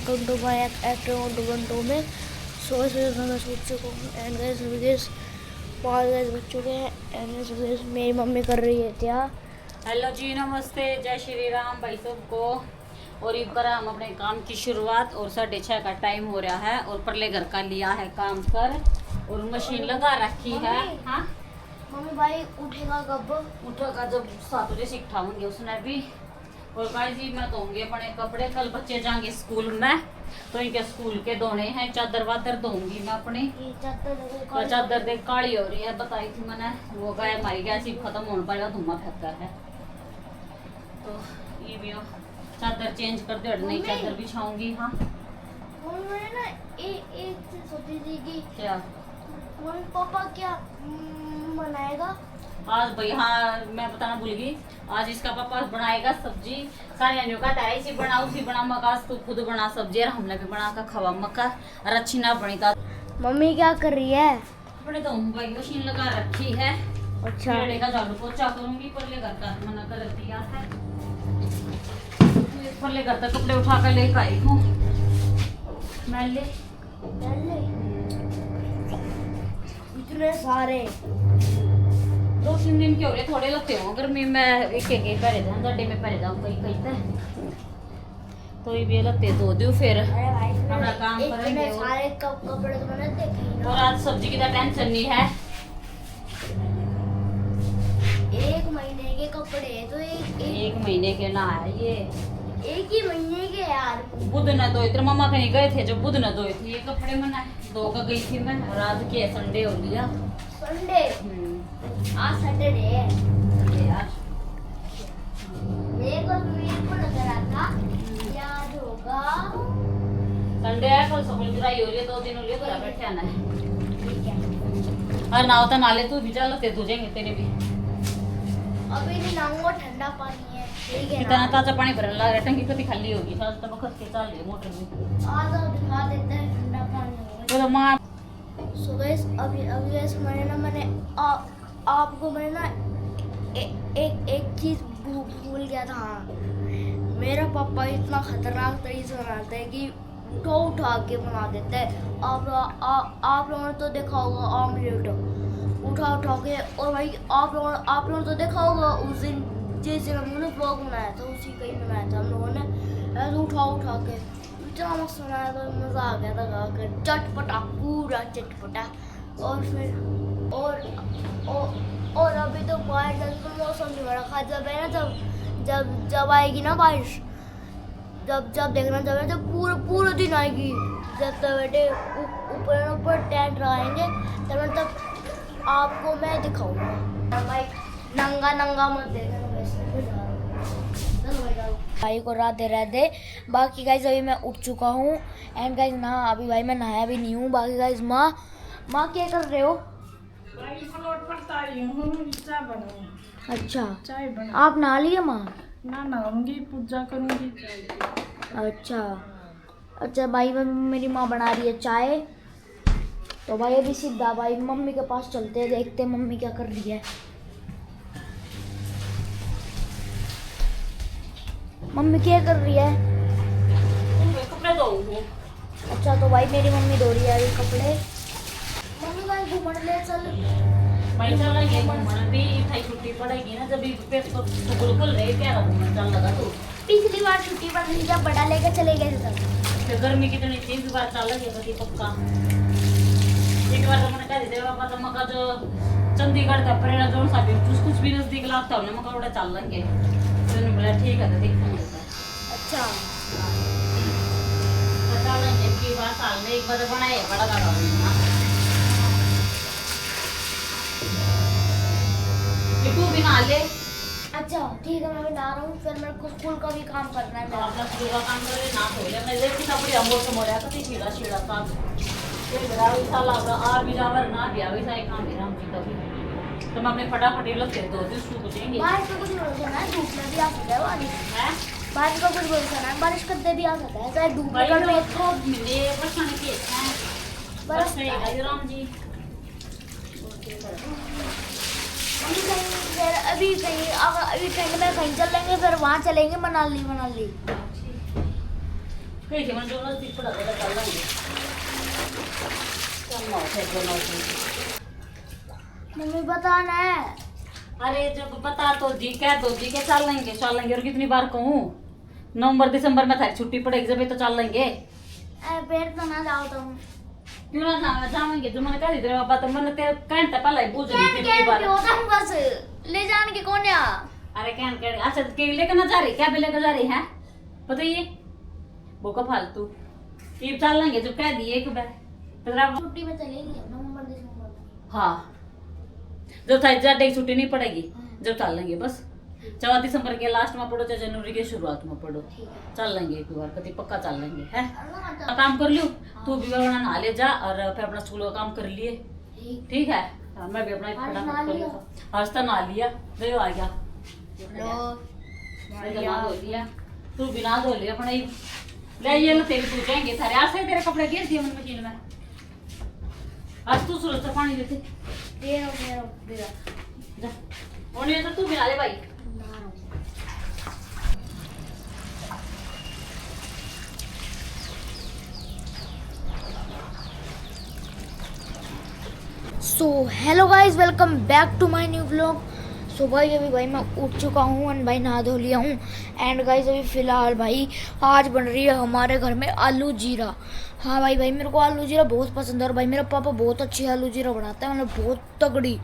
Welcome to my actor में। सो इस वजह से मैं सोच चुका हूँ एंड गाइस अभी गाइस 5 बज चुके हैं एंड गाइस मेरी मम्मी कर रही है क्या। हेलो जी, नमस्ते, जय श्री राम भाई सबको। और एक बार हम अपने काम की शुरुआत और 6:30 का टाइम हो रहा है और परले घर का लिया है काम कर और मशीन लगा रखी है। हाँ मम्मी भाई उठेगा कब? उठेगा जब 7 बजे से उठाऊंगी उसने भी। और भाई जी मैं धोंगे अपने कपड़े, कल बच्चे जाएंगे स्कूल में तो इनके स्कूल के धोने हैं। चादर वादर धोंगी मैं अपनी। चादर देख काली हो रही है, बताई थी मैंने। वो गाय हमारी गैस ही खत्म होने पाएगा, धुआं फेंकता है तो ये भी चादर चेंज कर दे, नई चादर बिछाऊंगी। हाँ मैंने ना एक चीज सोची थी कि क्या मम्मी पापा क्या बनाएगा आज भाई। हाँ मैं बताना भूल गई, आज इसका पापा बनाएगा सब्जी। सारे का टाइस ही बना उसी बना मका, तू खुद बना सब्जी और हमने भी बना का खवा मका और अच्छी ना बनी था। मम्मी क्या कर रही है? कपड़े तो भाई मशीन लगा रखी है। अच्छा का झाड़ू पोछा करूंगी, परले घर का मना कर दिया है। परले घर तक कपड़े उठा कर लेकर आई हूँ मैं। ले इतने सारे 2-3 दिन के हो रहे, थोड़े लगते हो गर्मी में एक एक पहरे जाऊँ गड्ढे में पहरे जाऊँ कहीं कहीं तक तो ये भी लगते धो दूँ फिर अपना काम करेंगे। सारे कपड़े तो मैंने देखे ही ना। और आज सब्जी की तो टेंशन नहीं है। 1 महीने के कपड़े तो एक महीने के ना है ये, 1 ही महीने के यार। बुध न धोए तेरे मामा कहीं गए थे, जब बुध न धोए थे ये कपड़े मना धो कर गई थी मैं। और आज के संडे हो लिया। संडे? आज सैटरडे है यार। मेरे को लग रहा था याद होगा संडे है, कल स्कूल गिराई हो रही है, 2 दिन हो लिए घर बैठे आना है। ठीक है। और ना होता नाले तू भी चलते तुझेंगे तेरे भी। अभी नहीं लाऊंगा, ठंडा पानी है। ठीक है इतना ना? ताजा पानी भरने लग रहा, टंकी कभी खाली होगी। साथ तो बखत के चल रही मोटर में। आज और दिखा देते हैं ठंडा पानी होगा। तो मां सो गाइस अभी गाइस मैंने आपको मैंने ना एक चीज भूल गया था। मेरा पापा इतना खतरनाक तरीके से बनाते हैं कि उठा के बना देते हैं। आप लोगों ने तो देखा होगा ऑमलेट उठा के। और भाई आप लोगों ने तो देखा होगा उस दिन जिस दिन हम लोगों ने व्लॉग बनाया था, उसी का ही बनाया था हम लोगों ने। ऐसे उठा के इतना मस्त बनाया था, मज़ा आ गया था खाकर। चटपटा, पूरा चटपटा। और फिर और अभी तो बाहर जाने का मौसम नहीं हो रखा। जब है ना जब आएगी ना बारिश, जब देखना जब जब पूरा दिन आएगी, जब तक बेटे ऊपर टेंट लगाएंगे तब आपको मैं दिखाऊंगा। भाई नंगा मत देखना भाई को राधे। बाकी गाइस अभी मैं उठ चुका हूँ एंड गाइस ना अभी भाई मैं नहाया भी नहीं हूँ। बाकी गाइस माँ क्या कर रहे हो? अच्छा चाय बना। आप नहा लिए माँ? ना नहाऊंगी, पूजा करूंगी। अच्छा भाई मेरी माँ बना रही है चाय। तो भाई अभी सीधा भाई मम्मी के पास चलते हैं, देखते हैं मम्मी क्या कर रही है। मम्मी क्या कर रही है? कपड़े धोऊंगी। अच्छा तो भाई मेरी मम्मी धो रही है ये कपड़े। मम्मी भाई घूमने ले चल। भाई चल ये घूमने भी थाई छुट्टी पड़ेगी ना, जब पेपर स्कूल खुल रहे क्या घूमने चल लगा तू। पिछली बार छुट्टी पड़ रही जब बड़ा लेकर चले गए थे तब। गर्मी कितनी थी, इस बार चल लगे कभी पक्का। एक बार तो मैंने कह दिया पापा तो मका जो चंडीगढ़ का प्रेरणा जोन सा भी कुछ भी नजदीक लगता है मका उड़ा चल लेंगे। तो बोला ठीक है तो देखते हैं। अच्छा पता नहीं की बार साल में एक बार बनाए बड़ा लगा तू भी ना ले। अच्छा ठीक है मैं भी नहा रहा हूँ, फिर मेरे को स्कूल का भी काम करना है। तो अपना स्कूल का काम करे ना हो ले मैं देखी ना बड़ी अमोर से मोड़ा कति छीड़ा सा ये बड़ा ऐसा लगा आ भी जावर ना भी आवे सा काम मेरा हम जी तभी तो मैं अपने फटाफट ये लोग दो दिन शुरू हो जाएंगे। बारिश का कुछ भरोसा ना है, धूप में भी आ सकता है बारिश है। बारिश का कुछ भरोसा ना है, बारिश कभी भी आ सकता है, चाहे धूप में कर ले तो मिले बरसाने के हैं बरस नहीं आई राम जी। अभी कहीं में कहीं चल लेंगे, फिर वहाँ चलेंगे मनाली। कहीं थे मन जो नजदीक पड़ा था चल लेंगे। चल ना फिर बनाओ। मम्मी बताना है। अरे जब बता तो दी के चल लेंगे और कितनी बार कहूँ। नवंबर दिसंबर में थारी छुट्टी पड़ेगी जब तो चल लेंगे। पेड़ तो ना जाओ तुम। क्यों ना जाएंगे जो मैंने कह दी तेरे पापा तो मैंने तेरे कहने पहले ही पूछ रही थी क्या बार। होता हूँ बस ले जाने के कौन है। अरे कहने अच्छा के लेकर ना जा रही क्या भी लेकर जा रही है बताइए वो का फालतू ये चल लेंगे जब कह दिए एक बार छुट्टी में चलेगी नवंबर दिसंबर में। हाँ जब था जाटे छुट्टी नहीं पड़ेगी जब चल लेंगे बस 14 दिसंबर के लास्ट में पढ़ो चाहे जनवरी के शुरुआत में पढ़ो चल लेंगे एक बार कभी पक्का चल लेंगे है काम कर लियो तू भी अपना नहा ले जा और फिर अपना स्कूल का काम कर लिए ठीक है मैं भी अपना फटाफट कर लेता आज तो नहा लिया देव आ गया धो लिया तू बिना धो लिया अपना ही ले ये लो तेरी पूछेंगे थारे आज से तेरे कपड़े गिर दिए मन मशीन में आज तू सूरज से पानी लेते दे जा और ये तो तू बिना ले भाई so hello guys welcome back to my new vlog. So भाई अभी भाई मैं उठ चुका हूँ एंड भाई नहा धो लिया हूँ एंड गाइज अभी फ़िलहाल भाई आज बन रही है हमारे घर में आलू जीरा। हाँ भाई मेरे को आलू जीरा बहुत पसंद है और भाई मेरा पापा बहुत अच्छी आलू जीरा बनाता है मतलब बहुत तगड़ी।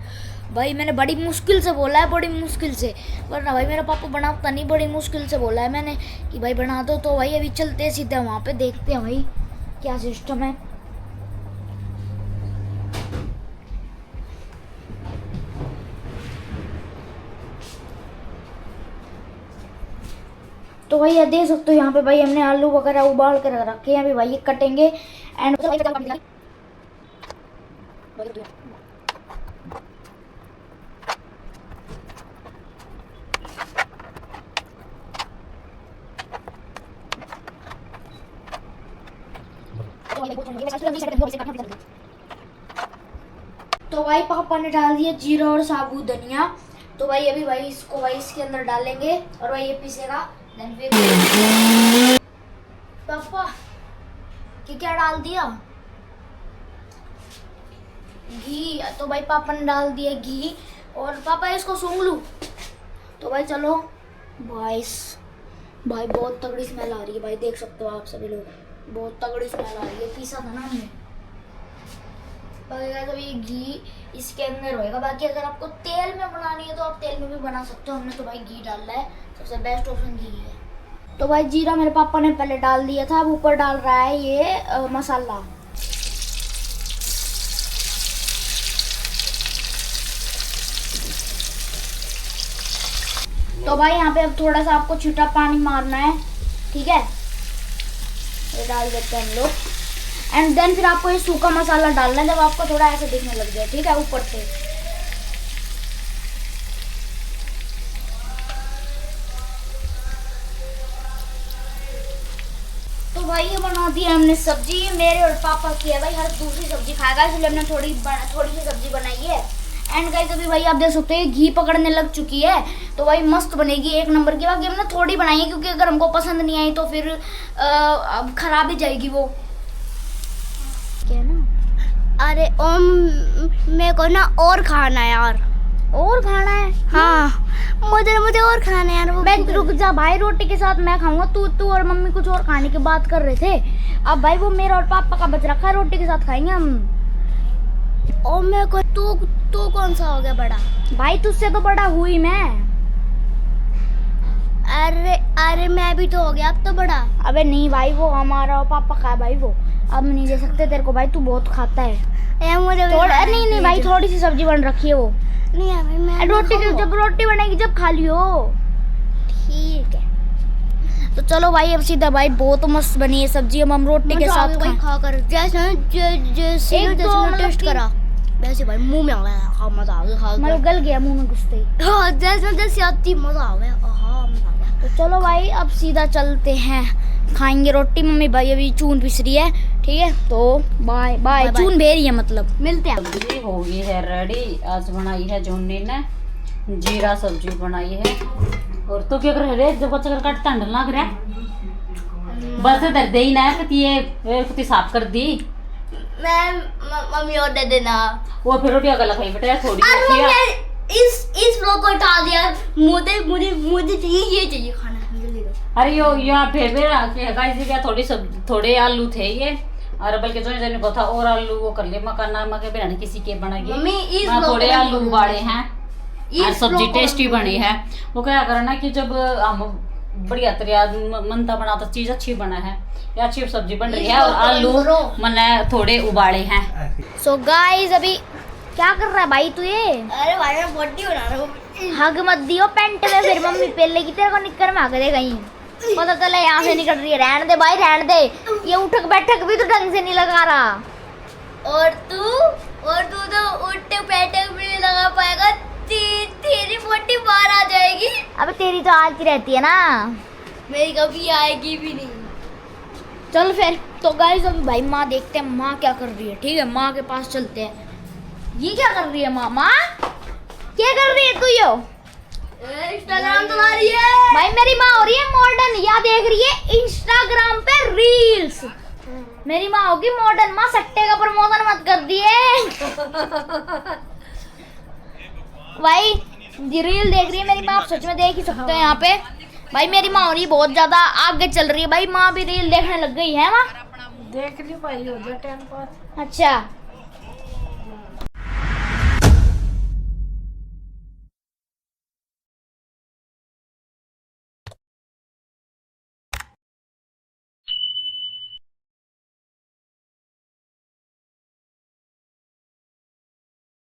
भाई मैंने बड़ी मुश्किल से बोला है बड़ी मुश्किल से वरना भाई मेरा पापा बनाता नहीं बड़ी मुश्किल से बोला है मैंने कि भाई बना दो। तो भाई अभी चलते सीधे वहाँ पे देखते हैं भाई क्या सिस्टम है। तो भाई ये देख सकते हो यहाँ पे भाई हमने आलू वगैरह उबाल कर रखे हैं अभी भाई ये कटेंगे एंड तो भाई पापा ने डाल दिया जीरा और साबुत धनिया। तो भाई अभी भाई इसको भाई इसके अंदर डालेंगे और भाई ये पीसेगा। पापा क्या डाल दिया घी। तो भाई पापा ने डाल दिया घी और पापा इसको सूंघ लूं। तो भाई चलो भाई बहुत तगड़ी स्मेल आ रही है भाई देख सकते हो आप सभी लोग बहुत तगड़ी स्मेल आ रही है। पीसा था ना हमने तो ये घी इसके अंदर होएगा। बाकी अगर आपको तेल में बनानी है तो आप तेल में भी बना सकते हो। हमने तो भाई घी डालना है सबसे बेस्ट ऑप्शन घी है। तो भाई जीरा मेरे पापा ने पहले डाल दिया था अब ऊपर डाल रहा है ये मसाला। तो भाई यहाँ पे अब थोड़ा सा आपको छीटा पानी मारना है ठीक है ये डाल देते हैं हम लोग एंड देन फिर आपको ये सूखा मसाला डालना है जब आपको थोड़ा ऐसे दिखने लग जाए ठीक है ऊपर से। तो भाई ये बना दी हमने सब्जी मेरे और पापा की है भाई हर दूसरी सब्जी खाएगा इसलिए हमने थोड़ी सी सब्जी बनाई है एंड गाइस अभी भाई आप देख सकते हैं घी पकड़ने लग चुकी है। तो भाई मस्त बनेगी एक नंबर की। बाकी हमने थोड़ी बनाई है क्योंकि अगर हमको पसंद नहीं आई तो फिर अब खराब ही जाएगी वो क्या ना। अरे ओम मेरे को ना और खाना है यार और खाना है। हाँ मुझे और खाना है यार। मैं रुक जा भाई रोटी के साथ मैं खाऊंगा तू और मम्मी कुछ और खाने की बात कर रहे थे। अब भाई वो मेरा और पापा का बच रखा है रोटी के साथ खाएंगे हम। और मेरे को तू कौन सा हो गया बड़ा भाई तुझसे तो बड़ा हुई मैं। अरे मैं भी तो हो गया अब तो बड़ा। अबे नहीं भाई वो हमारा और पापा का है भाई वो अब नहीं दे सकते तेरे को भाई तू बहुत खाता है। मुझे नहीं भाई थोड़ी सी सब्जी बन रखी है वो नहीं है भाई मैं रोटी जब रोटी बनेगी जब खा लियो ठीक है। तो चलो भाई अब सीधा भाई बहुत मस्त बनी है सब्जी हम रोटी के साथ खाकर जैसे टेस्ट करा वैसे भाई मुंह में आ गया मजा आ गया मतलब गल गया मुंह में घुसते ही जैसे आती मजा आ गया मजा आ गया। तो चलो भाई अब सीधा चलते हैं खाएंगे रोटी। मम्मी भाई अभी चून पिस रही है ठीक है तो बाय बाय चून भे रही है मतलब मिलते हैं। सब्जी हो गई है रेडी। आज बनाई है जोनी ने जीरा सब्जी बनाई है और तो क्या कर रहे जब बच्चा कर काट तंड लग रहा बस दर्द ही ना कि ये कुछ साफ कर दी। मैं मम्मी और दे देना। वो फिर रोटियां गला खाई बेटा थोड़ी आज सी। मम्मी इस फ्लोर को उठा दिया। मुझे मुझे मुझे चाहिए, ये चाहिए खाना, जल्दी दो। अरे यो यहाँ फिर गाइस क्या थोड़े आलू थे ये, और बल्कि जो जन को था और आलू वो कर ले मकाना मके बिना किसी के बनाएगी मम्मी इस मैं थोड़े आलू उबाले हैं और इस सब्जी लोग को- टेस्टी बनी है। वो क्या करना कि जब हम बढ़िया तरिया मनता बनाता चीज अच्छी बना है या अच्छी सब्जी बन रही है और आलू मैंने थोड़े उबाले हैं। सो गाइस अभी क्या कर रहा है भाई तू ये? अरे भाई मैं बॉडी बना रहा हूँ। हग मत दियो पेंट में, फिर मम्मी पहले की तेरे को निक्कर में हग दे कहीं, पता चला यहाँ से निकल रही है। रहने दे भाई रहने दे, ये उठक बैठक भी तो ढंग से नहीं लगा रहा। और तू तो उठे बैठे भी नहीं लगा पाएगा। तेरी बॉडी बाहर आ जाएगी। अबे तेरी तो आती रहती है ना। मेरी कभी आएगी भी नहीं। चल फिर तो गाइस अभी भाई माँ देखते हैं माँ क्या कर रही है। ठीक है माँ के पास चलते हैं। ये क्या कर रही है माँ? माँ क्या कर रही है तू? यो इंस्टाग्राम चला रही है। भाई मेरी माँ हो रही है मॉडर्न, या देख रही है इंस्टाग्राम पे रील्स। मेरी माँ होगी मॉडर्न। माँ सट्टे का प्रमोशन मत कर दिए। भाई ये रील देख रही है मेरी माँ, आप सच में देख ही सकते हैं यहाँ पे। भाई मेरी माँ हो रही है बहुत ज्यादा आगे चल रही है। भाई माँ भी रील देखने लग गई है माँ। देख ली भाई, हो जाए टाइम पास। अच्छा